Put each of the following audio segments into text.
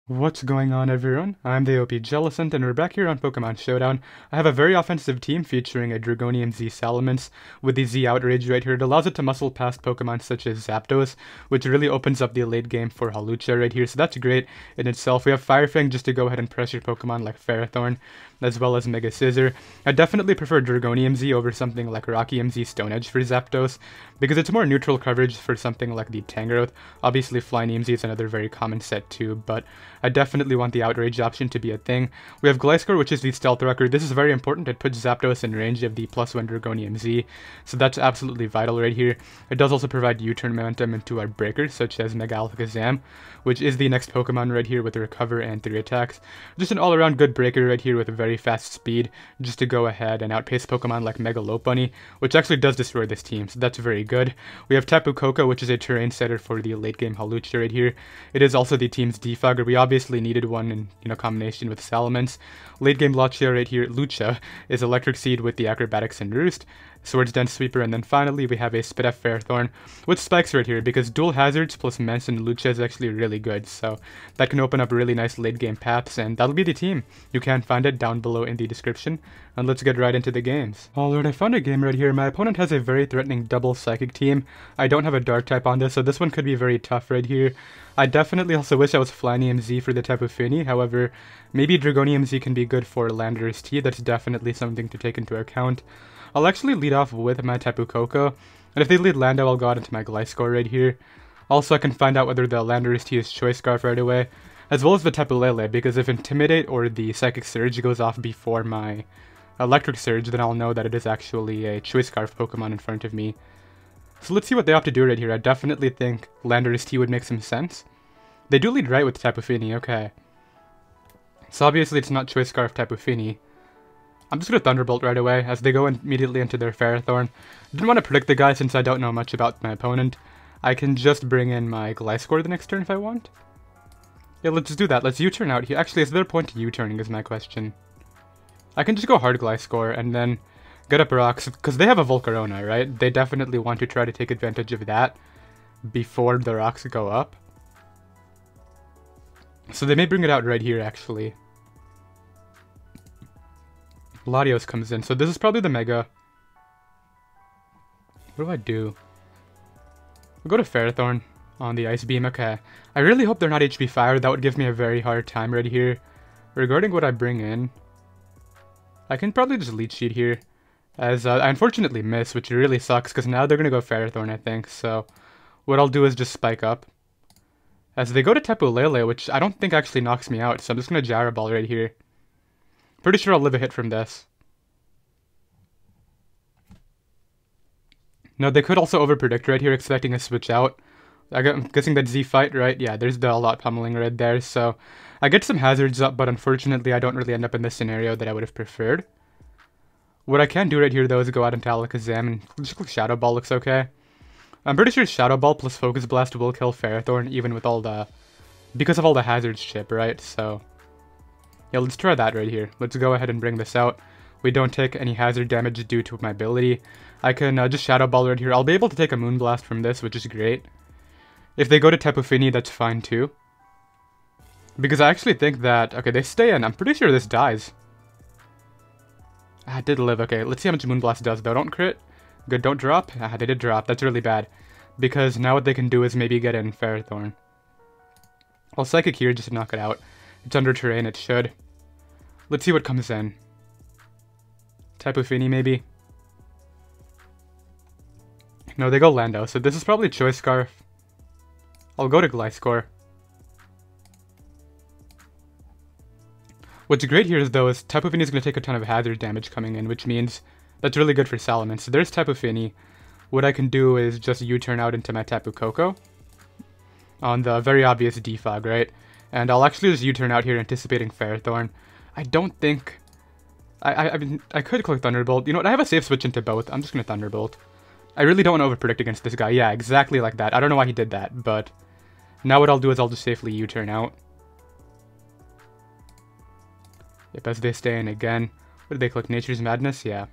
What's going on, everyone? I'm the OP Jellicent, and we're back here on Pokemon Showdown. I have a very offensive team featuring a Dragonium Z Salamence with the Z Outrage right here. It allows it to muscle past Pokemon such as Zapdos, which really opens up the late game for Hawlucha right here, so that's great in itself. We have Fire Fang just to go ahead and pressure Pokemon like Ferrothorn, as well as Mega Scissor. I definitely prefer Dragonium Z over something like Rockium Z Stone Edge for Zapdos, because it's more neutral coverage for something like the Tangrowth. Obviously, Flyneem Z is another very common set too, but I definitely want the Outrage option to be a thing. We have Gliscor, which is the Stealth Rocker. This is very important. It puts Zapdos in range of the +1 Dragonium Z, so that's absolutely vital right here. It does also provide U-turn momentum into our breakers, such as Mega Alakazam, which is the next Pokemon right here with Recover and 3 attacks. Just an all-around good breaker right here with a very fast speed, just to go ahead and outpace Pokemon like Mega Lopunny, which actually does destroy this team, so that's very good. We have Tapu Koko, which is a terrain setter for the late-game Hawlucha right here. It is also the team's defogger. We obviously needed one in combination with Salamence. Late-game Lucha right here, Lucha, is Electric Seed with the Acrobatics and Roost, Swords Dance Sweeper, and then finally we have a Spit Ferrothorn with Spikes right here, because dual hazards plus Mence and Lucha is actually really good, so that can open up really nice late-game paths, and that'll be the team. You can find it down below in the description, and let's get right into the games. Alright, I found a game right here. My opponent has a very threatening double Psychic team. I don't have a Dark type on this, so this one could be very tough right here. I definitely also wish I was Flyneem Z for the Tapu Fini, however, maybe Dragonium Z can be good for Landorus T. That's definitely something to take into account. I'll actually lead off with my Tapu Koko, and if they lead Lando, I'll go out into my Gliscor right here. Also, I can find out whether the Landorus T is Choice Scarf right away, as well as the Tapu Lele, because if Intimidate or the Psychic Surge goes off before my Electric Surge, then I'll know that it is actually a Choice Scarf Pokemon in front of me. So let's see what they have to do right here. I definitely think Landorus T would make some sense. They do lead right with Tapu Fini, okay. So obviously it's not Choice Scarf Tapu Fini. I'm just going to Thunderbolt right away, as they go immediately into their Ferrothorn. Didn't want to predict the guy since I don't know much about my opponent. I can just bring in my Gliscor the next turn if I want. Yeah, let's just do that. Let's U-turn out here. Actually, is there a point to U-turning is my question. I can just go hard Gliscor and then get up rocks, because they have a Volcarona, right? They definitely want to try to take advantage of that before the rocks go up. So they may bring it out right here, actually. Latios comes in, so this is probably the Mega. What do I do? We'll go to Ferrothorn on the Ice Beam, okay. I really hope they're not HP Fire, that would give me a very hard time right here. Regarding what I bring in, I can probably just Leech Seed here, as I unfortunately miss, which really sucks, because now they're going to go Ferrothorn, I think, so what I'll do is just Spike up. As they go to Tapu Lele, which I don't think actually knocks me out, so I'm just going to Gyro Ball right here. Pretty sure I'll live a hit from this. No, they could also overpredict right here, expecting a switch out. I'm guessing that Z fight, right? Yeah, there's the a lot pummeling right there, so I get some hazards up, but unfortunately I don't really end up in this scenario that I would have preferred. What I can do right here, though, is go out into Alakazam, and just click Shadow Ball looks okay. I'm pretty sure Shadow Ball plus Focus Blast will kill Ferrothorn, even with all the... because of all the hazards chip, right? So yeah, let's try that right here. Let's go ahead and bring this out. We don't take any hazard damage due to my ability. I can just Shadow Ball right here. I'll be able to take a Moonblast from this, which is great. If they go to Tapu Fini, that's fine too. Because I actually think that... okay, they stay in. I'm pretty sure this dies. Ah, it did live. Okay, let's see how much Moonblast does, though. Don't crit. Good, don't drop. Ah, they did drop. That's really bad. Because now what they can do is maybe get in Ferrothorn. I'll Psychic here just to knock it out. It's under terrain, it should. Let's see what comes in. Tapu Fini, maybe? No, they go Lando, so this is probably Choice Scarf. I'll go to Gliscor. What's great here, though, is Tapu Fini is going to take a ton of hazard damage coming in, which means that's really good for Salamence. So there's Tapu Fini. What I can do is just U-turn out into my Tapu Koko on the very obvious defog, right? And I'll actually just U-turn out here anticipating Ferrothorn. I don't think... I mean, I could click Thunderbolt. You know what, I have a safe switch into both. I'm just going to Thunderbolt. I really don't want to overpredict against this guy. Yeah, exactly like that. I don't know why he did that, but... now what I'll do is I'll just safely U-turn out. Yep, as they stay in again. What did they click? Nature's Madness? Yeah.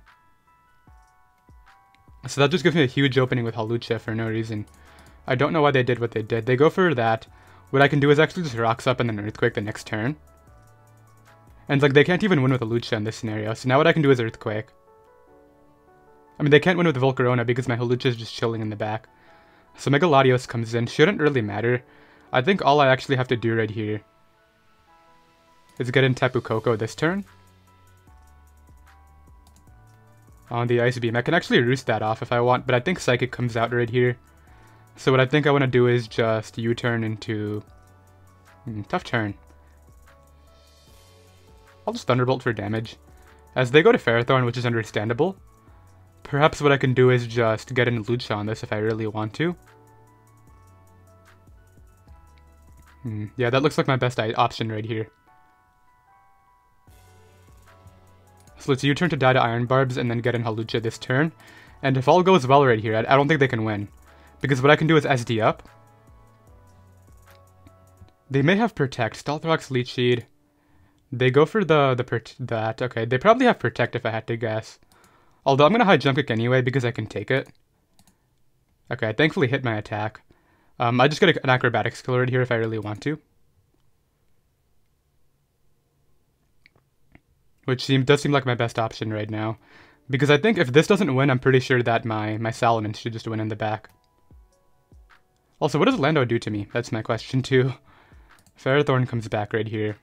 So that just gives me a huge opening with Hawlucha for no reason. I don't know why they did what they did. They go for that. what I can do is actually just Rocks up and then Earthquake the next turn. And like they can't even win with a Lucha in this scenario, so now what I can do is Earthquake. I mean, they can't win with Volcarona because my Holucha is just chilling in the back. So Mega Latios comes in, shouldn't really matter. I think all I actually have to do right here is get in Tapu Koko this turn. On the Ice Beam. I can actually roost that off if I want, but I think Psychic comes out right here. So what I think I want to do is just U-turn into... tough turn. I'll just Thunderbolt for damage. As they go to Ferrothorn, which is understandable. Perhaps what I can do is just get in Lucha on this if I really want to. Yeah, that looks like my best option right here. So let's U-turn to die to Iron Barbs and then get in Hawlucha this turn. And if all goes well right here, I don't think they can win. Because what I can do is SD up. They may have Protect. Stealth Rock's Leech Seed. They go for that. Okay, they probably have Protect if I had to guess. Although I'm going to high Jump Kick anyway because I can take it. Okay, I thankfully hit my attack. I just get an Acrobatics skill right here if I really want to. Which does seem like my best option right now. Because I think if this doesn't win, I'm pretty sure that my Salamence should just win in the back. Also, what does Lando do to me? That's my question too. Ferrothorn comes back right here.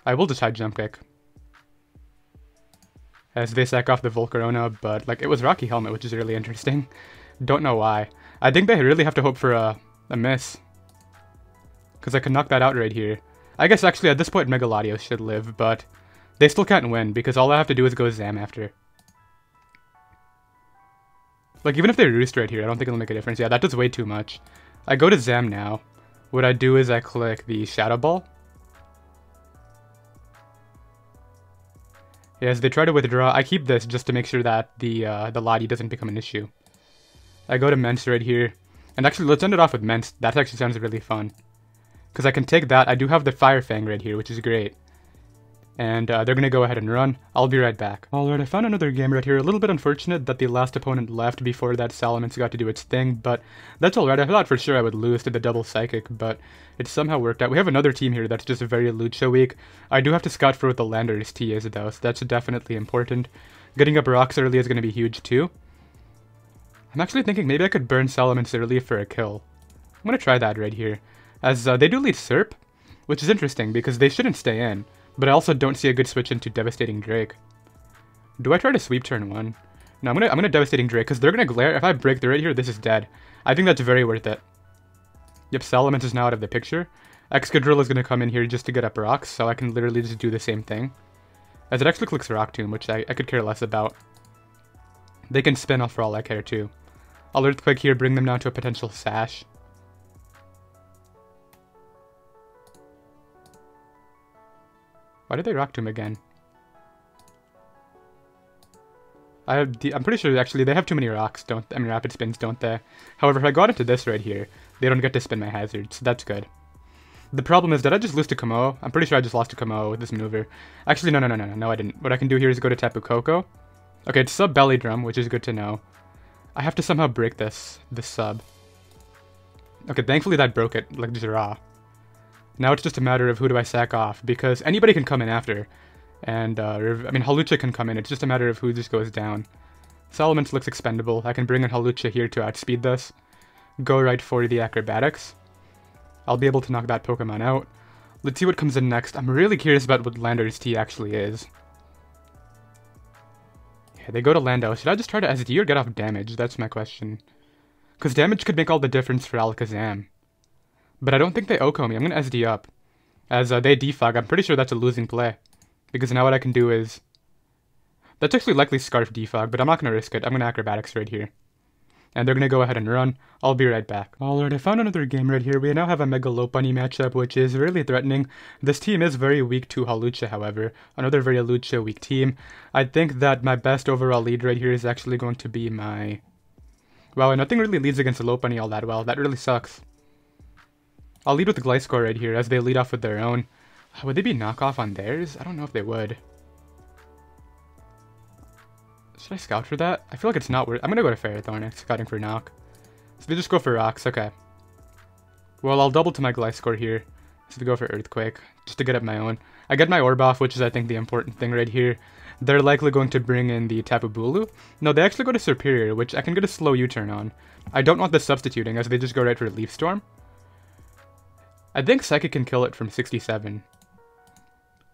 I will just high Jump Kick. As they sack off the Volcarona, but like it was Rocky Helmet, which is really interesting. Don't know why. I think they really have to hope for a miss. Because I can knock that out right here. I guess actually at this point Mega Latios should live, but they still can't win because all I have to do is go Zam after. Like even if they roost right here, I don't think it'll make a difference. Yeah, that does way too much. I go to Zam now. What I do is I click the Shadow Ball. Yes, they try to withdraw. I keep this just to make sure that the Lati doesn't become an issue. I go to Mence right here. And actually, let's end it off with Mence. That actually sounds really fun. Because I can take that. I do have the Fire Fang right here, which is great. And they're going to go ahead and run. I'll be right back. Alright, I found another game right here. A little bit unfortunate that the last opponent left before that Salamence got to do its thing, but that's alright. I thought for sure I would lose to the double Psychic, but it somehow worked out. We have another team here that's just very Lucha weak. I do have to scout for what the Landorus T is though, so that's definitely important. Getting up rocks early is going to be huge too. I'm actually thinking maybe I could burn Salamence early for a kill. I'm going to try that right here. As they do lead Serp, which is interesting because they shouldn't stay in. But I also don't see a good switch into Devastating Drake. Do I try to sweep turn 1? No, I'm gonna Devastating Drake, because they're gonna glare. If I break through right here, this is dead. I think that's very worth it. Yep, Salamence is now out of the picture. Excadrill is gonna come in here just to get up rocks, so I can literally just do the same thing. As it actually clicks Rock Tomb, which I could care less about. They can spin off for all I care too. I'll Earthquake here, bring them down to a potential Sash. Why did they Rock Tomb again? I'm pretty sure, actually, they have too many rocks, Rapid Spins, don't they? However, if I got into this right here, they don't get to spin my hazard, so that's good. The problem is, did I just lose to Komodo? I'm pretty sure I just lost to Komodo with this maneuver. Actually, no, I didn't. What I can do here is go to Tapu Koko. Okay, it's sub Belly Drum, which is good to know. I have to somehow break this sub. Okay, thankfully that broke it, like just raw. Now it's just a matter of who do I sack off, because anybody can come in after. And, Hawlucha can come in, it's just a matter of who just goes down. Salamence looks expendable. I can bring in Hawlucha here to outspeed this. Go right for the Acrobatics. I'll be able to knock that Pokemon out. Let's see what comes in next. I'm really curious about what Landorus T actually is. Yeah, they go to Lando. Should I just try to SD or get off damage? That's my question. Because damage could make all the difference for Alakazam. But I don't think they OHKO me. I'm going to SD up. As they defog, I'm pretty sure that's a losing play. Because now what I can do is... That's actually likely Scarf defog, but I'm not going to risk it. I'm going to Acrobatics right here. And they're going to go ahead and run. I'll be right back. Alright, I found another game right here. We now have a Mega Lopunny matchup, which is really threatening. This team is very weak to Hawlucha, however. Another very Lucha weak team. I think that my best overall lead right here is actually going to be my... Wow, nothing really leads against a Lopunny all that well. That really sucks. I'll lead with the Gliscor right here, as they lead off with their own. Would they be knockoff on theirs? I don't know if they would. Should I scout for that? I feel like it's not worth... I'm gonna go to Ferrothorn, scouting for knock. So they just go for rocks, okay. Well, I'll double to my Gliscor here. So to go for Earthquake, just to get up my own. I get my Orb off, which is I think the important thing right here. They're likely going to bring in the Tapu Bulu. No, they actually go to Superior, which I can get a slow U-turn on. I don't want the substituting, as they just go right for Leaf Storm. I think Psychic can kill it from 67.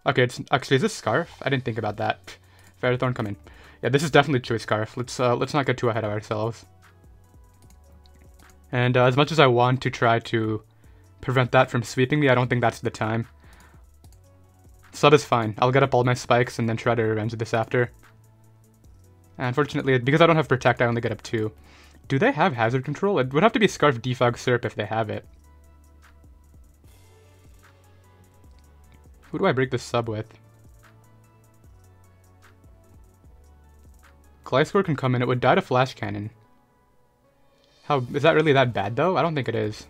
Okay, it's actually, is this Scarf? I didn't think about that. Ferrothorn, come in. Yeah, this is definitely Choice Scarf. Let's not get too ahead of ourselves. And as much as I want to try to prevent that from sweeping me, I don't think that's the time. Sub is fine. I'll get up all my spikes and then try to revenge this after. And unfortunately, because I don't have Protect, I only get up 2. Do they have Hazard Control? It would have to be Scarf, Defog, Serp if they have it. Who do I break this sub with? Gliscor can come in. It would die to Flash Cannon. How is that really that bad though? I don't think it is.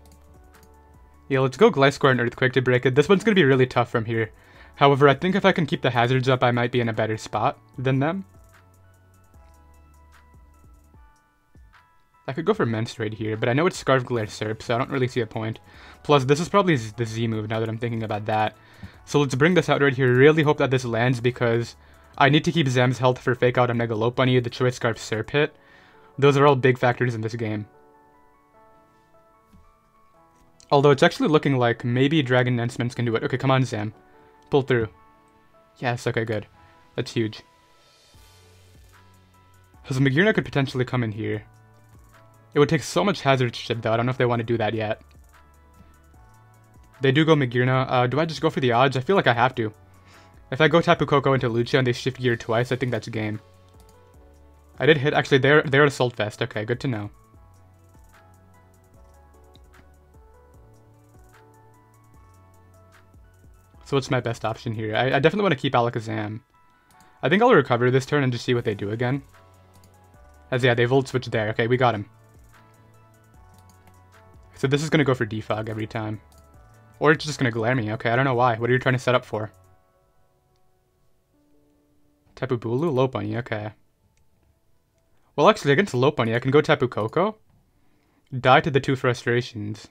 Yeah, let's go Gliscor and Earthquake to break it. This one's gonna be really tough from here. However, I think if I can keep the hazards up, I might be in a better spot than them. I could go for Mence right here, but I know it's Scarf Glare Serp, so I don't really see a point. Plus, this is probably the Z move now that I'm thinking about that. So let's bring this out right here. Really hope that this lands because I need to keep Zam's health for Fake Out and Mega Lopunny, the Choice Scarf Serp hit. Those are all big factors in this game. Although it's actually looking like maybe Dragon Mence can do it. Okay, come on, Zam. Pull through. Yes, okay, good. That's huge. So Magearna could potentially come in here. It would take so much hazard ship though, I don't know if they want to do that yet. They do go Magearna. Do I just go for the odds? I feel like I have to. If I go Tapu Koko into Lucia and they shift gear twice, I think that's game. I did hit, actually they're at Assault Vest, okay, good to know. So what's my best option here? I definitely want to keep Alakazam. I think I'll recover this turn and just see what they do again. As yeah, they Volt Switch there, okay, we got him. So this is going to go for Defog every time. Or it's just going to glare me. Okay, I don't know why. What are you trying to set up for? Tapu Bulu? Lopunny, okay. Well, actually, against Lopunny, I can go Tapu Koko. Die to the 2 Frustrations.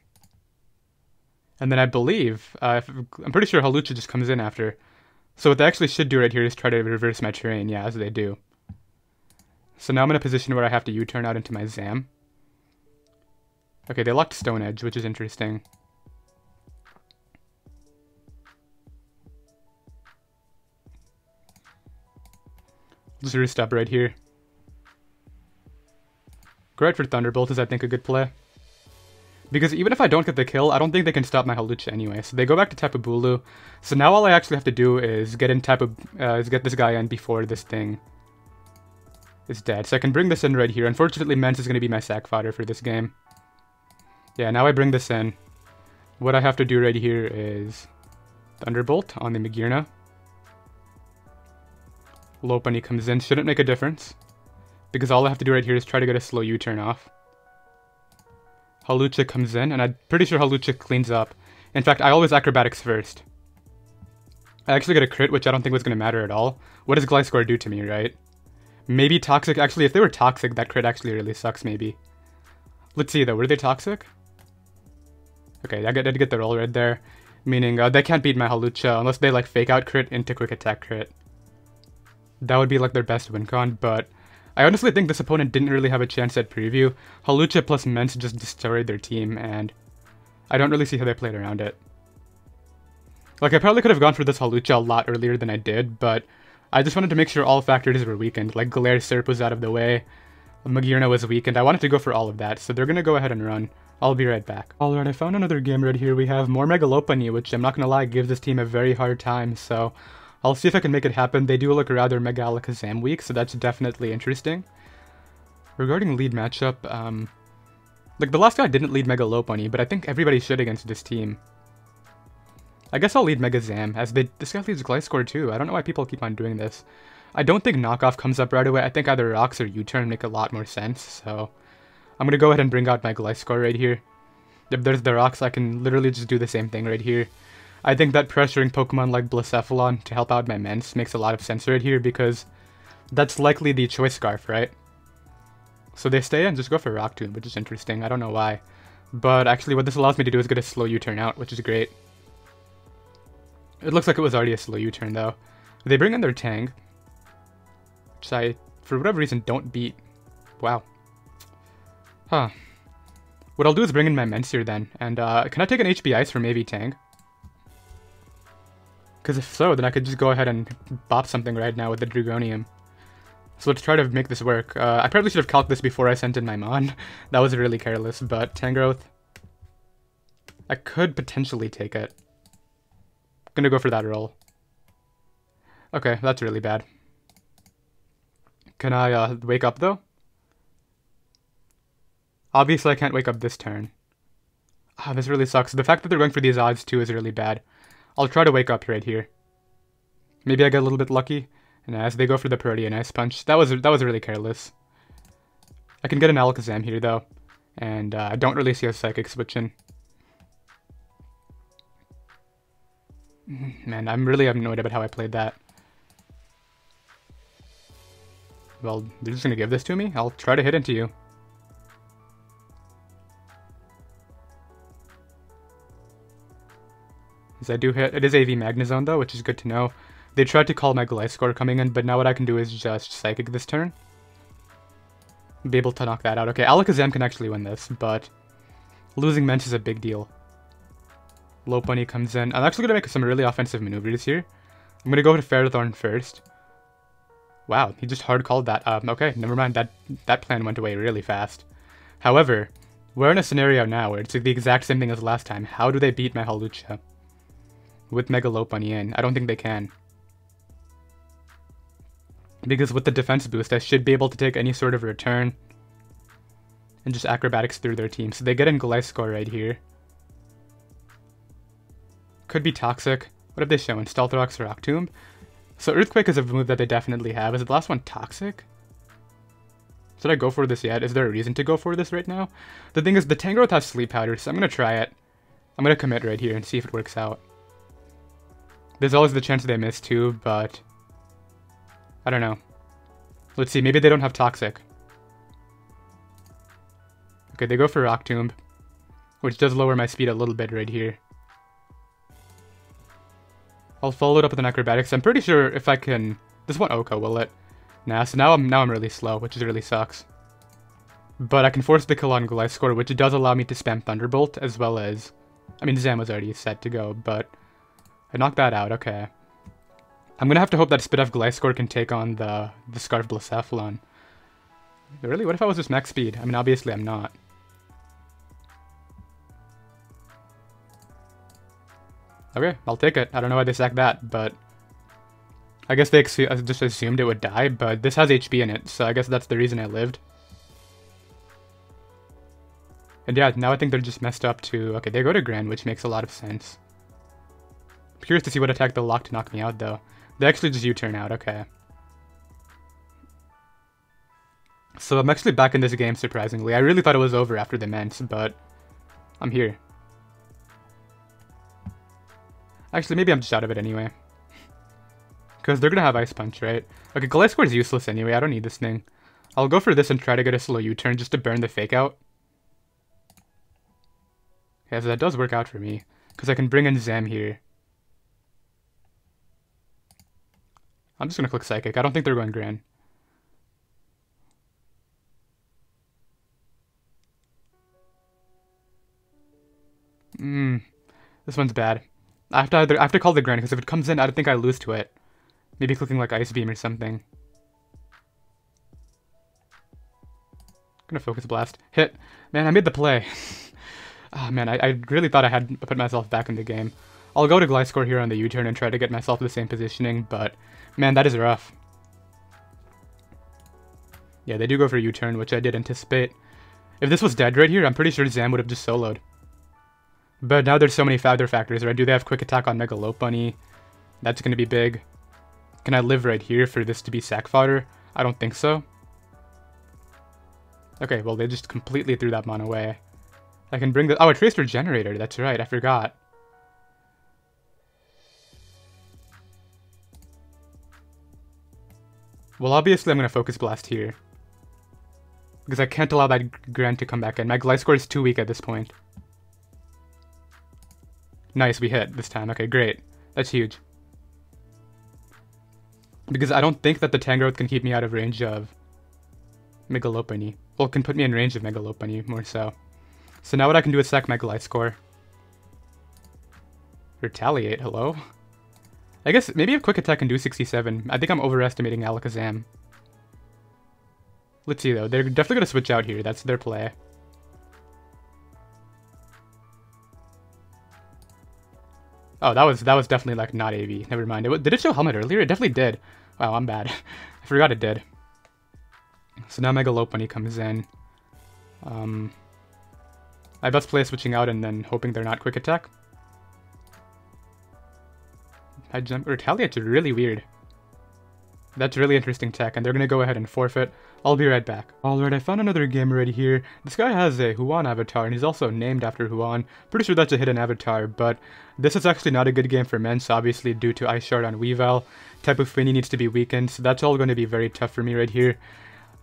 And then I believe, I'm pretty sure Hawlucha just comes in after. So what they actually should do right here is try to reverse my terrain. Yeah, as they do. So now I'm in a position where I have to U-turn out into my Zam. Okay, they locked Stone Edge, which is interesting. Just roost up right here. Go right for Thunderbolt is, I think, a good play. Because even if I don't get the kill, I don't think they can stop my Hawlucha anyway. So they go back to Tapu Bulu. So now all I actually have to do is get this guy in before this thing is dead. So I can bring this in right here. Unfortunately, Mence is going to be my sack fodder for this game. Yeah, now I bring this in. What I have to do right here is Thunderbolt on the Magearna. Lopunny comes in. Shouldn't make a difference. Because all I have to do right here is try to get a slow U-turn off. Hawlucha comes in, and I'm pretty sure Hawlucha cleans up. In fact, I always Acrobatics first. I actually get a crit, which I don't think was going to matter at all. What does Gliscor do to me, right? Maybe Toxic. Actually, if they were Toxic, that crit actually really sucks, maybe. Let's see, though. Were they Toxic? Okay, I did get the roll right there. Meaning, they can't beat my Hawlucha unless they, like, Fake Out crit into Quick Attack crit. That would be, like, their best win con, but I honestly think this opponent didn't really have a chance at preview. Hawlucha plus Mence just destroyed their team, and I don't really see how they played around it. Like, I probably could have gone for this Hawlucha a lot earlier than I did, but I just wanted to make sure all factors were weakened. Like, Glare Serp was out of the way, Magearna was weakened. I wanted to go for all of that, so they're gonna go ahead and run. I'll be right back. Alright, I found another game right here. We have more Mega Lopunny, which I'm not gonna lie, gives this team a very hard time, so I'll see if I can make it happen. They do look rather Mega Alakazam weak, so that's definitely interesting. Regarding lead matchup, like the last guy didn't lead Mega Lopunny, but I think everybody should against this team. I guess I'll lead Mega Zam, as this guy leads Gliscor too. I don't know why people keep on doing this. I don't think Knockoff comes up right away. I think either Rocks or U-turn make a lot more sense, so I'm gonna go ahead and bring out my Gliscor right here. If there's the Rocks, I can literally just do the same thing right here. I think that pressuring Pokemon like Blacephalon to help out my Mence makes a lot of sense right here, because that's likely the Choice Scarf, right? So they stay and just go for Rock Tomb, which is interesting. I don't know why. But actually what this allows me to do is get a slow U-turn out, which is great. It looks like it was already a slow U-turn though. They bring in their Tang, which I, for whatever reason, don't beat. Wow. Huh. What I'll do is bring in my Mensier then, and can I take an HB Ice for maybe Tang? Because if so, then I could just go ahead and bop something right now with the Dragonium. So let's try to make this work. I probably should have calced this before I sent in my Mon. That was really careless, but Tangrowth. I could potentially take it. Gonna go for that roll. Okay, that's really bad. Can I wake up though? Obviously I can't wake up this turn. Ah, this really sucks. The fact that they're going for these odds too is really bad. I'll try to wake up right here. Maybe I get a little bit lucky. And as they go for the Protean Ice Punch, that was really careless. I can get an Alakazam here though, and I don't really see a Psychic switching. Man, I'm really annoyed about how I played that. Well, they're just gonna give this to me? I'll try to hit into you. As I do hit, it is AV Magnezone though, which is good to know. They tried to call my Gliscor coming in, but now what I can do is just Psychic this turn. Be able to knock that out. Okay, Alakazam can actually win this, but losing Mence is a big deal. Lopunny comes in. I'm actually going to make some really offensive maneuvers here. I'm going to go to Ferrothorn first. Wow, he just hard called that. Okay, never mind. That plan went away really fast. However, we're in a scenario now where it's the exact same thing as last time. How do they beat my Hawlucha? With Mega Lopunny in. I don't think they can. Because with the defense boost, I should be able to take any sort of return and just acrobatics through their team. So they get in Gliscor right here. Could be Toxic. What have they shown? Stealth Rocks, Rock Tomb. So Earthquake is a move that they definitely have. Is the last one Toxic? Should I go for this yet? Is there a reason to go for this right now? The thing is, the Tangrowth has Sleep Powder, so I'm going to try it. I'm going to commit right here and see if it works out. There's always the chance they miss too, but I don't know. Let's see, maybe they don't have Toxic. Okay, they go for Rock Tomb, which does lower my speed a little bit right here. I'll follow it up with an Acrobatics. I'm pretty sure if I can... This won't Oko, will it? Nah, so now I'm really slow, which really sucks. But I can force the kill on Gliscor, which does allow me to spam Thunderbolt, as well as... I mean, Zam was already set to go, but... I knocked that out, okay. I'm gonna have to hope that Spit Off Gliscor can take on the Scarf Blacephalon. Really? What if I was just max speed? I mean, obviously I'm not. Okay, I'll take it. I don't know why they sacked that, but... I guess they just assumed it would die, but this has HP in it, so I guess that's the reason I lived. And yeah, now I think they're just messed up to... Okay, they go to Grand, which makes a lot of sense. I'm curious to see what attack they'll lock to knock me out, though. They actually just U-turn out, okay. So I'm actually back in this game, surprisingly. I really thought it was over after the Mence, but I'm here. Actually, maybe I'm just out of it anyway. Because they're going to have Ice Punch, right? Okay, Gliscor is useless anyway. I don't need this thing. I'll go for this and try to get a slow U-turn just to burn the Fake Out. Yeah, so that does work out for me. Because I can bring in Zam here. I'm just going to click Psychic. I don't think they're going Grand. This one's bad. I have to call the Grand, because if it comes in, I don't think I lose to it. Maybe clicking like Ice Beam or something. Gonna Focus Blast. Hit. Man, I made the play. Ah, man, I really thought I had put myself back in the game. I'll go to Gliscor here on the U-turn and try to get myself the same positioning, but man, that is rough. Yeah, they do go for a U-turn, which I did anticipate. If this was dead right here, I'm pretty sure Zam would have just soloed. But now there's so many other factors, right? Do they have Quick Attack on Mega Lopunny? That's going to be big. Can I live right here for this to be sack fodder? I don't think so. Okay, well, they just completely threw that mon away. I can bring the... Oh, a Tracer Generator. That's right, I forgot. Well, obviously I'm going to Focus Blast here. Because I can't allow that Grand to come back in. My Gliscor is too weak at this point. Nice, we hit this time. Okay, great. That's huge. Because I don't think that the Tangrowth can keep me out of range of Megalopony. Well, it can put me in range of Megalopony, more so. So now what I can do is sack my Gliscor. Retaliate, hello? I guess maybe if Quick Attack can do 67. I think I'm overestimating Alakazam. Let's see though, they're definitely going to switch out here. That's their play. Oh, that was definitely like not AV. Never mind. Did it show helmet earlier? It definitely did. Wow, I'm bad. I forgot it did. So now Megalopony comes in. I best play switching out and then hoping they're not Quick Attack. I jump. Retaliate's really weird. That's really interesting tech, and they're gonna go ahead and forfeit. I'll be right back. Alright, I found another gamer right here. This guy has a Huan avatar, and he's also named after Huan. Pretty sure that's a hidden avatar, but this is actually not a good game for Mence, obviously due to Ice Shard on Weavile. Tapu Fini needs to be weakened, so that's all going to be very tough for me right here.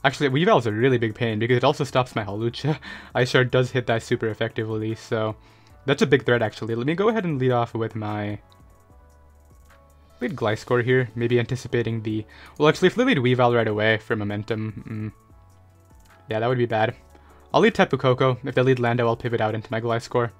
Actually, Weavile is a really big pain, because it also stops my Hawlucha. Ice Shard does hit that super effectively, so that's a big threat actually. Let me go ahead and lead off with my... lead Gliscor here, maybe anticipating the... Well, actually, if they lead Weavile right away for momentum, yeah, that would be bad. I'll lead Tapu Koko. If they lead Lando, I'll pivot out into my Gliscor.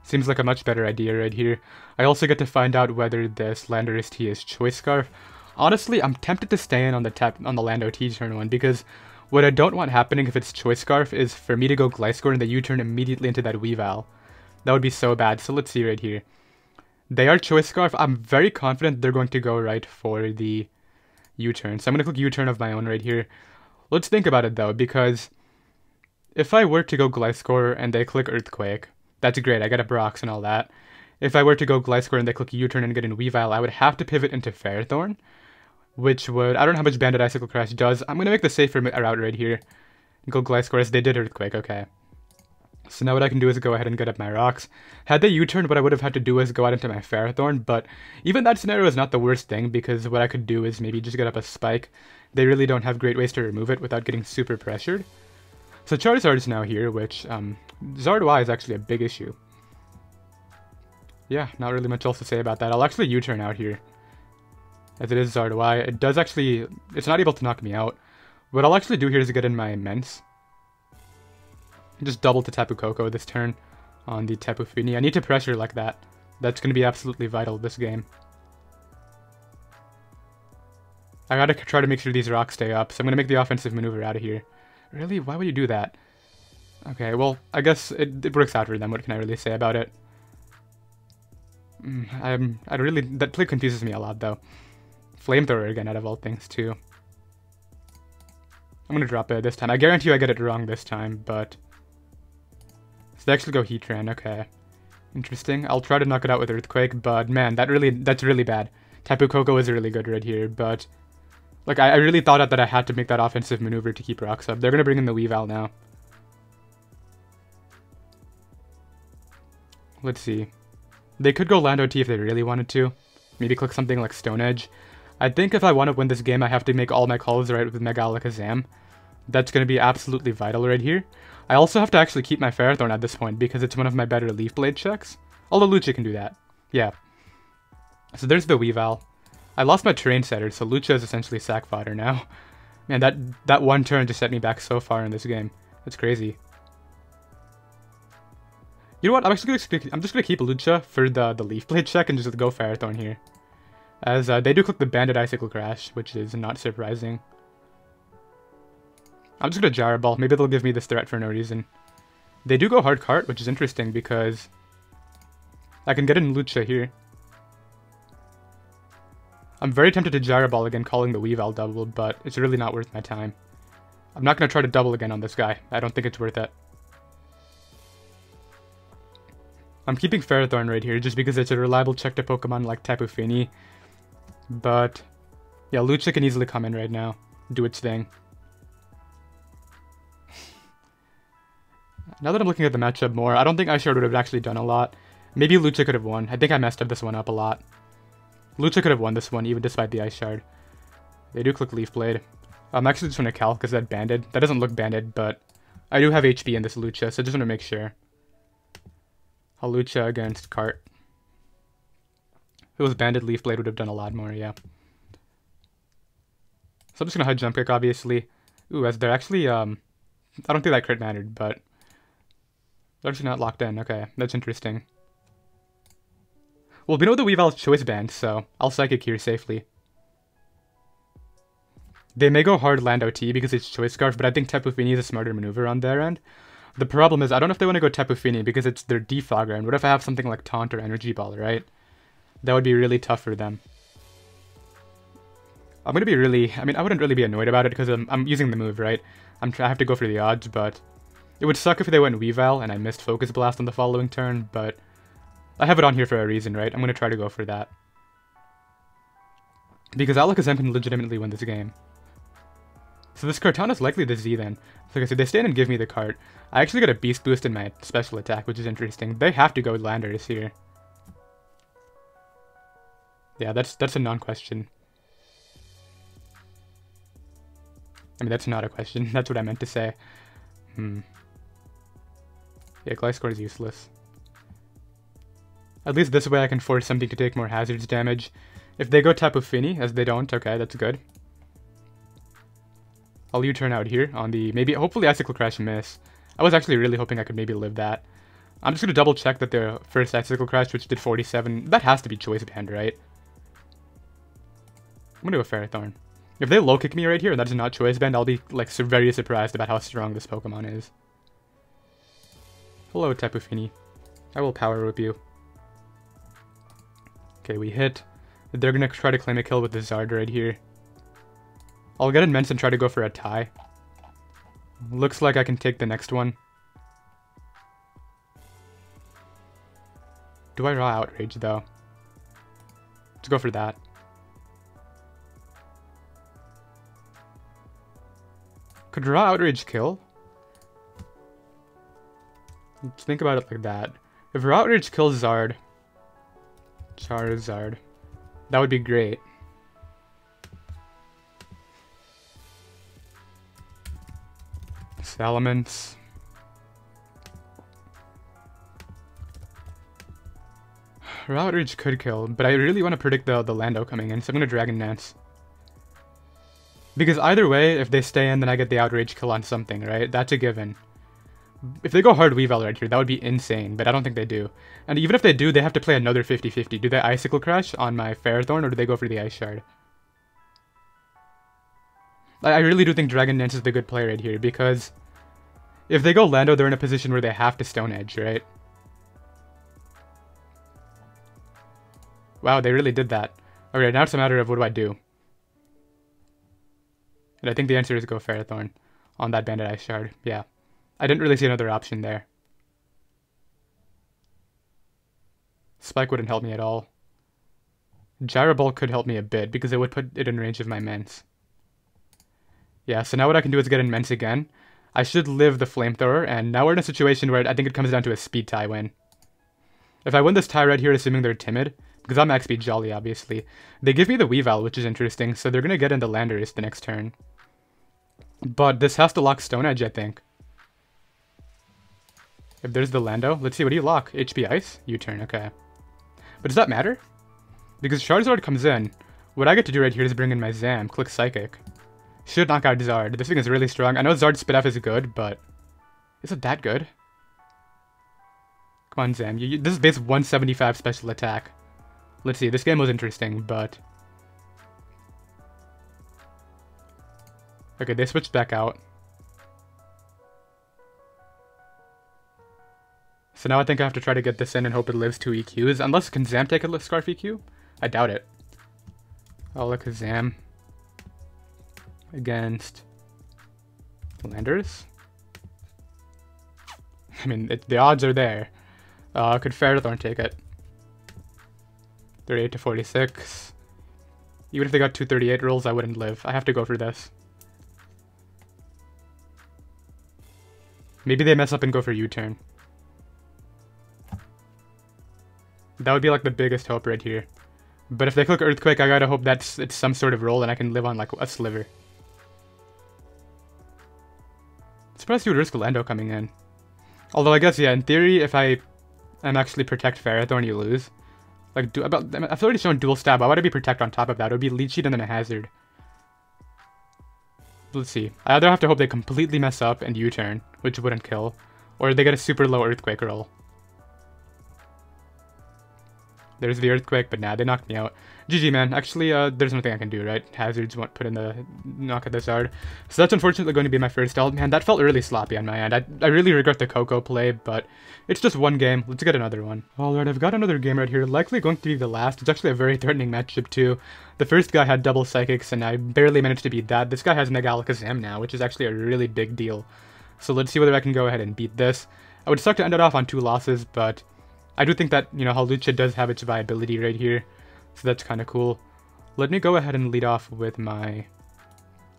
Seems like a much better idea right here. I also get to find out whether this Landorus T is Choice Scarf. Honestly, I'm tempted to stay in on the Lando T turn one, because what I don't want happening if it's Choice Scarf is for me to go Gliscor and then U-turn immediately into that Weavile. That would be so bad, so let's see right here. They are Choice Scarf. I'm very confident they're going to go right for the U-turn. So I'm going to click U-turn of my own right here. Let's think about it though, because if I were to go Gliscor and they click Earthquake, that's great. I get a Brox and all that. If I were to go Gliscor and they click U-turn and get in Weavile, I would have to pivot into Ferrothorn, which would... I don't know how much Banded Icicle Crash does. I'm going to make the safer route right here. Go Gliscor as they did Earthquake, okay. So now what I can do is go ahead and get up my rocks. Had they U-turned, what I would have had to do is go out into my Ferrothorn, but even that scenario is not the worst thing, because what I could do is maybe just get up a Spike. They really don't have great ways to remove it without getting super pressured. So Charizard is now here, which, Zard Y is actually a big issue. Yeah, not really much else to say about that. I'll actually U-turn out here, as it is Zard Y. It does actually... it's not able to knock me out. What I'll actually do here is get in my Mence. Just double to Tapu Koko this turn on the Tapu Fini. I need to pressure like that. That's going to be absolutely vital this game. I gotta try to make sure these rocks stay up, so I'm going to make the offensive maneuver out of here. Really? Why would you do that? Okay, well, I guess it works out for them. What can I really say about it? That play confuses me a lot, though. Flamethrower again, out of all things, too. I'm going to drop it this time. I guarantee you I get it wrong this time, but... So they actually go Heatran, okay. Interesting. I'll try to knock it out with Earthquake, but man, that's really bad. Tapu Koko is really good right here, but... like, I really thought that I had to make that offensive maneuver to keep rocks up. They're going to bring in the Weavile now. Let's see. They could go Lando T if they really wanted to. Maybe click something like Stone Edge. I think if I want to win this game, I have to make all my calls right with Mega Alakazam. That's going to be absolutely vital right here. I also have to actually keep my Ferrothorn at this point because it's one of my better Leaf Blade checks. Although Lucha can do that. Yeah. So there's the Weavile. I lost my terrain setter, so Lucha is essentially sack fodder now. Man, that one turn just set me back so far in this game. That's crazy. You know what? I'm just gonna keep Lucha for the Leaf Blade check and just go Ferrothorn here. As they do click the Banded Icicle Crash, which is not surprising. I'm just gonna Gyro Ball. Maybe they'll give me this threat for no reason. They do go Hard Cart, which is interesting because I can get in Lucha here. I'm very tempted to Gyro Ball again, calling the Weavile double, but it's really not worth my time. I'm not gonna try to double again on this guy. I don't think it's worth it. I'm keeping Ferrothorn right here just because it's a reliable check to Pokemon like Tapu Fini. But yeah, Lucha can easily come in right now, do its thing. Now that I'm looking at the matchup more, I don't think Ice Shard would have actually done a lot. Maybe Lucha could have won. I think I messed up this one up a lot. Lucha could have won this one, even despite the Ice Shard. They do click Leaf Blade. I'm actually just want to calc, is that banded? That doesn't look banded, but I do have HP in this Lucha, so I just want to make sure. Lucha against Cart. If it was banded, Leaf Blade would have done a lot more, yeah. So I'm just going to hide Jump Kick, obviously. Ooh, as they're actually, I don't think that crit mattered, but they're actually not locked in. Okay, that's interesting. Well, we know the Weavile's Choice Band, so I'll Psychic here safely. They may go hard land OT because it's Choice Scarf, but I think Tapu Fini is a smarter maneuver on their end. The problem is, I don't know if they want to go Tapu Fini because it's their Defogger, and what if I have something like Taunt or Energy Ball, right? That would be really tough for them. I'm going to be really... I mean, I wouldn't really be annoyed about it because I'm using the move, right? I have to go for the odds, but... It would suck if they went Weavile and I missed Focus Blast on the following turn, but... I have it on here for a reason, right? I'm going to try to go for that. Because Alakazam can legitimately win this game. So this Kartana's likely the Z then. Like I said, they stand and give me the card. I actually got a Beast Boost in my special attack, which is interesting. They have to go Landers here. Yeah, that's a non-question. I mean, that's not a question. That's what I meant to say. Yeah, Gliscor is useless. At least this way I can force something to take more hazards damage. If they go Tapu Fini, as they don't, okay, that's good. I'll U-turn out here on the, hopefully Icicle Crash miss. I was actually really hoping I could maybe live that. I'm just going to double check that their first Icicle Crash, which did 47, that has to be Choice Band, right? I'm going to go Ferrothorn. If they low kick me right here and that's not Choice Band, I'll be like very surprised about how strong this Pokemon is. Hello, Tapu Fini. I will Power Whip you. Okay, we hit. They're going to try to claim a kill with the Zard right here. I'll get Immense and try to go for a tie. Looks like I can take the next one. Do I Raw Outrage, though? Let's go for that. Could Raw Outrage kill? Let's think about it like that. If Raw Outrage kills Zard... Charizard... That would be great. Salamence. Raw Outrage could kill, but I really want to predict the Lando coming in, so I'm going to Dragon Dance. Because either way, if they stay in, then I get the Outrage kill on something, right? That's a given. If they go hard Weavile right here, that would be insane, but I don't think they do. And even if they do, they have to play another 50-50. Do they Icicle Crash on my Ferrothorn, or do they go for the Ice Shard? I really do think Dragon Dance is the good play right here, because if they go Lando, they're in a position where they have to Stone Edge, right? Wow, they really did that. Okay, now it's a matter of what do I do? And I think the answer is go Ferrothorn on that Bandit Ice Shard. Yeah. I didn't really see another option there. Spike wouldn't help me at all. Gyro Ball could help me a bit because it would put it in range of my Mence. Yeah, so now what I can do is get in Mence again. I should live the Flamethrower, and now we're in a situation where I think it comes down to a speed tie win. If I win this tie right here, assuming they're timid, because I'm max speed Jolly, obviously, they give me the Weavile, which is interesting, so they're going to get into Landorus the next turn. But this has to lock Stone Edge, I think. If there's the Lando, let's see, what do you lock? HP Ice? U-turn, okay. But does that matter? Because Charizard comes in, what I get to do right here is bring in my Zam, click Psychic. Should knock out Zard. This thing is really strong. I know Zard's Spit F is good, but is it that good? Come on, Zam. This is base 175 special attack. Let's see, this game was interesting, but... Okay, they switched back out. So now I think I have to try to get this in and hope it lives 2 EQs. Unless, can Zam take a Scarf EQ? I doubt it. I'll look at Zam against Landers. I mean, the odds are there. Could Ferrothorn take it? 38 to 46. Even if they got 238 rolls, I wouldn't live. I have to go for this. Maybe they mess up and go for U-turn. That would be like the biggest hope right here. But if they click Earthquake, I gotta hope it's some sort of roll and I can live on like a sliver. Surprised you would risk Lando coming in. Although I guess, yeah, in theory, if I am actually Protect Ferrothorn, you lose. Like, I've already shown Dual Stab. Why would I be Protect on top of that? It would be Leech Seed and then a Hazard. Let's see. I either have to hope they completely mess up and U-turn, which wouldn't kill, or they get a super low Earthquake roll. There's the Earthquake, but nah, they knocked me out. GG, man. Actually, there's nothing I can do, right? Hazards won't put in the knock at this hard. So that's unfortunately going to be my first ult. Man, that felt really sloppy on my end. I really regret the Coco play, but it's just one game. Let's get another one. Alright, I've got another game right here. Likely going to be the last. It's actually a very threatening matchup, too. The first guy had double Psychics, and I barely managed to beat that. This guy has Mega Alakazam now, which is actually a really big deal. So let's see whether I can go ahead and beat this. I would suck to end it off on 2 losses, but I do think that, you know, Hawlucha does have its viability right here, so that's kind of cool. Let me go ahead and lead off with my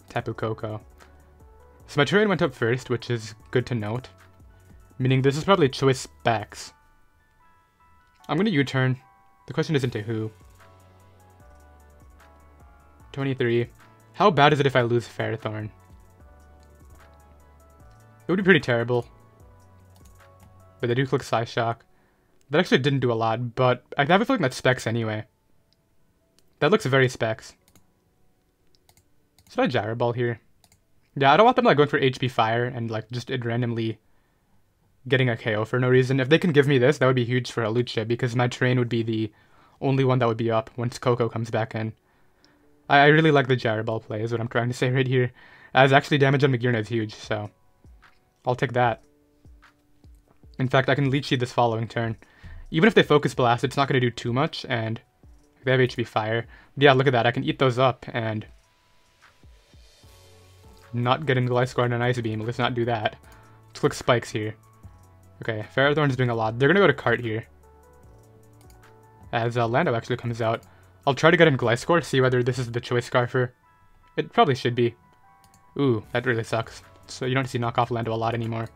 Tapu Koko. So my terrain went up first, which is good to note, meaning this is probably choice specs. I'm going to U-turn. The question isn't to who. 23. How bad is it if I lose Ferrothorn? It would be pretty terrible. But they do click Psyshock. That actually didn't do a lot, but I have a feeling that's specs anyway. That looks very specs. Should I Gyro Ball here? Yeah, I don't want them like going for HP Fire and like just it randomly getting a KO for no reason. If they can give me this, that would be huge for Hawlucha because my terrain would be the only one that would be up once Coco comes back in. I really like the Gyro Ball play is what I'm trying to say right here. As actually damage on Magearna is huge, so I'll take that. In fact, I can Leech Seed this following turn. Even if they Focus Blast, it's not going to do too much, and they have HP Fire. But yeah, look at that. I can eat those up and not get in Gliscor and an Ice Beam. Let's not do that. Let's click Spikes here. Okay, Ferrothorn's doing a lot. They're going to go to Cart here. As Lando actually comes out. I'll try to get in Gliscor to see whether this is the Choice Scarfer. It probably should be. Ooh, that really sucks. So you don't see Knockoff Lando a lot anymore.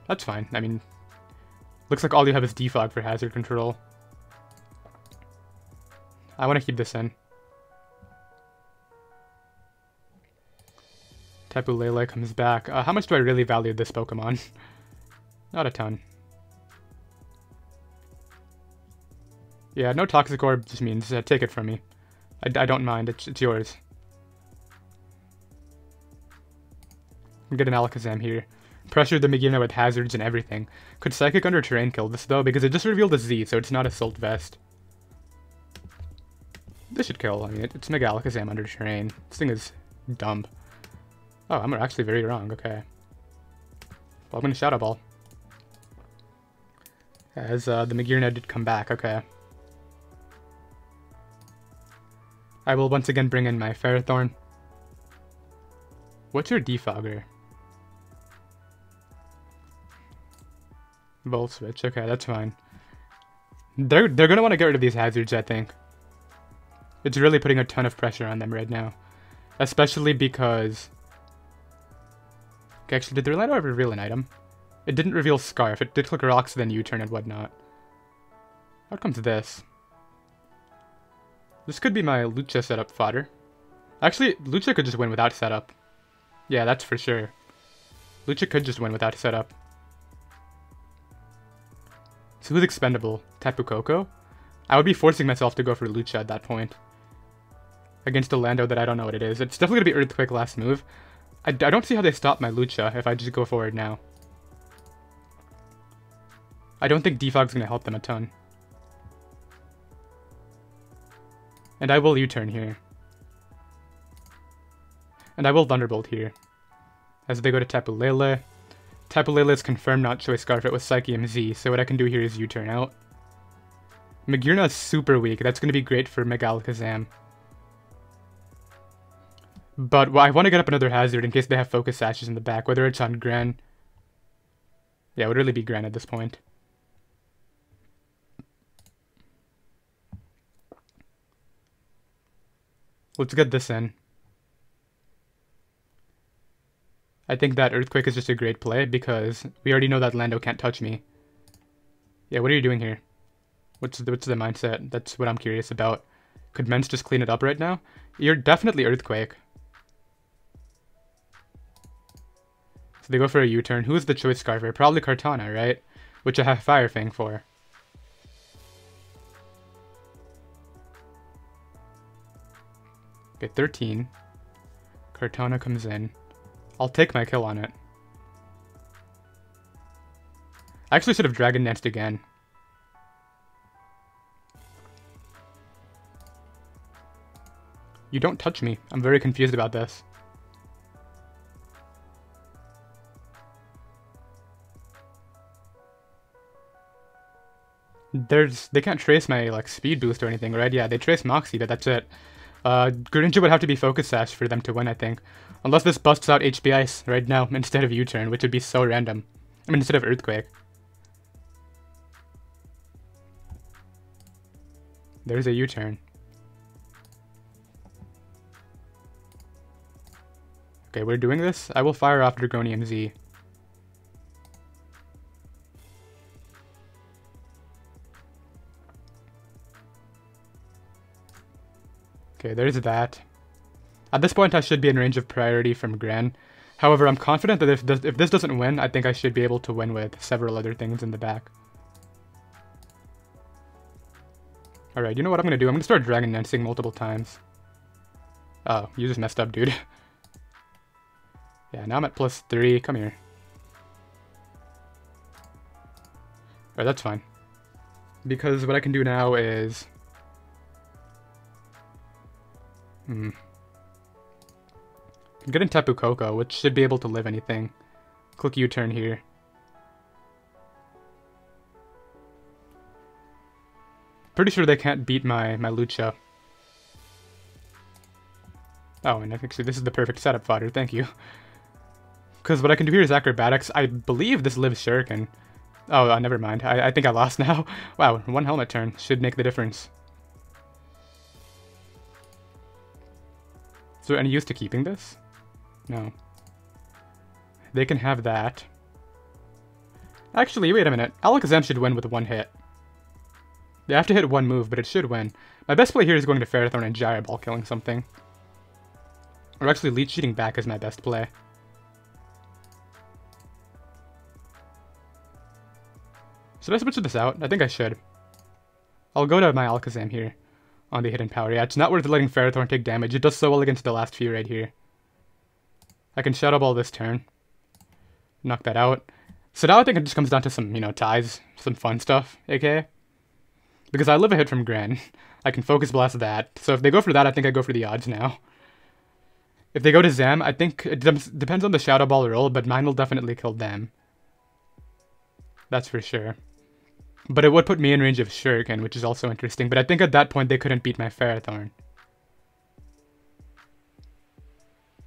That's fine. I mean, looks like all you have is Defog for hazard control. I want to keep this in. Tapu Lele comes back. How much do I really value this Pokemon? Not a ton. Yeah, no Toxic Orb just means take it from me. I don't mind. It's yours. Get an Alakazam here. Pressure the Magearna with hazards and everything. Could Psychic Under Terrain kill this though? Because it just revealed a Z, so it's not Assault Vest. This should kill. I mean, it's Mega Alakazam under Terrain. This thing is dumb. Oh, I'm actually very wrong. Okay. Well, I'm going to Shadow Ball. As the Magearna did come back. Okay. I will once again bring in my Ferrothorn. What's your Defogger? Volt Switch. Okay, that's fine. They're gonna want to get rid of these hazards, I think. It's really putting a ton of pressure on them right now. Especially because... Okay, actually, did the Orlando ever reveal an item? It didn't reveal Scarf. It did click Rocks, then U-turn and whatnot. Out comes this. This could be my Lucha setup fodder. Actually, Lucha could just win without setup. Yeah, that's for sure. Lucha could just win without setup. So who's expendable? Tapu Koko? I would be forcing myself to go for Lucha at that point. Against a Lando that I don't know what it is. It's definitely going to be Earthquake last move. I don't see how they stop my Lucha if I just go forward now. I don't think Defog's going to help them a ton. And I will U-turn here. And I will Thunderbolt here. As they go to Tapu Lele. Tapu Lele is confirmed not Choice Scarf. It was Psychium Z, so what I can do here is U-turn out. Magearna is super weak. That's going to be great for Mega Alakazam. But well, I want to get up another hazard in case they have Focus Sashes in the back, whether it's on Gran. Yeah, it would really be Gran at this point. Let's get this in. I think that Earthquake is just a great play because we already know that Lando can't touch me. Yeah, what are you doing here? What's the mindset? That's what I'm curious about. Could Mence just clean it up right now? You're definitely Earthquake. So they go for a U-turn. Who's the choice Scarfer? Probably Kartana, right? Which I have Fire Fang for. Okay, 13. Kartana comes in. I'll take my kill on it. I actually should have Dragon Danced again. You don't touch me. I'm very confused about this. They can't trace my like speed boost or anything, right? Yeah, they trace Moxie, but that's it. Greninja would have to be Focus Sash for them to win, I think. Unless this busts out HP Ice right now instead of U-turn, which would be so random. I mean, instead of Earthquake. There's a U-turn. Okay, we're doing this. I will fire off Dragonium Z. Okay, there's that. At this point, I should be in range of priority from Gran. However, I'm confident that if this doesn't win, I think I should be able to win with several other things in the back. Alright, you know what I'm going to do? I'm going to start Dragon Dancing multiple times. Oh, you just messed up, dude. Yeah, now I'm at +3. Come here. Alright, that's fine. Because what I can do now is... get in Tapu Koko, which should be able to live anything. Click U-turn here. Pretty sure they can't beat my Lucha. Oh, and actually this is the perfect setup fodder, thank you. Because what I can do here is Acrobatics. I believe this lives Shuriken. Oh, never mind. I think I lost now. Wow, one helmet turn should make the difference. Is there any use to keeping this? No. They can have that. Actually, wait a minute. Alakazam should win with one hit. They have to hit one move, but it should win. My best play here is going to Ferrothorn and Gyro Ball killing something. Or actually, Leech Seeding back is my best play. Should I switch this out? I think I should. I'll go to my Alakazam here on the hidden power. Yeah, it's not worth letting Ferrothorn take damage. It does so well against the last few right here. I can Shadow Ball this turn. Knock that out. So now I think it just comes down to some, ties. Some fun stuff, aka. Because I live a hit from Gran. I can Focus Blast that. So if they go for that, I think I go for the odds now. If they go to Zam, I think it depends on the Shadow Ball roll, but mine will definitely kill them. That's for sure. But it would put me in range of Shuriken, which is also interesting. But I think at that point they couldn't beat my Ferrothorn.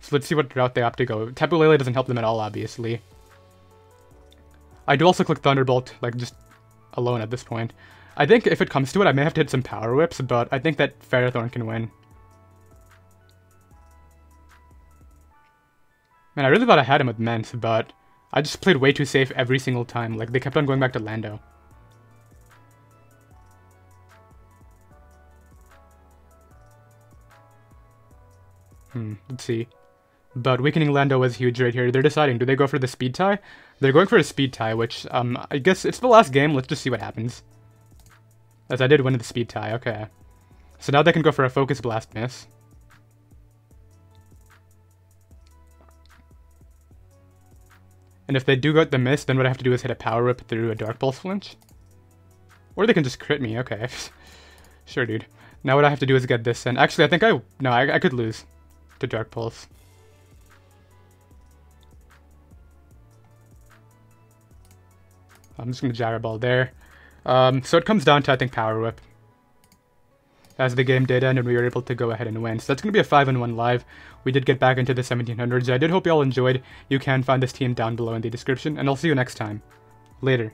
So let's see what route they opt to go. Tapu Lele doesn't help them at all, obviously. I do also click Thunderbolt, like, just alone at this point. I think if it comes to it, I may have to hit some Power Whips, but I think that Ferrothorn can win. Man, I really thought I had him with Ment, but I just played way too safe every single time. Like, they kept on going back to Lando. Let's see. But weakening Lando was huge right here. They're deciding, do they go for the speed tie? They're going for a speed tie, which, I guess it's the last game. Let's just see what happens. As I did win the speed tie, okay. So now they can go for a Focus Blast miss. And if they do get the miss, then what I have to do is hit a Power Whip through a Dark Pulse flinch. Or they can just crit me, okay. Sure, dude. Now what I have to do is get this in. Actually, I think I could lose to Dark Pulse. I'm just going to Gyro Ball there. So it comes down to, I think, Power Whip. As the game did end and we were able to go ahead and win. So that's going to be a 5-1 live. We did get back into the 1700s. I did hope you all enjoyed. You can find this team down below in the description. And I'll see you next time. Later.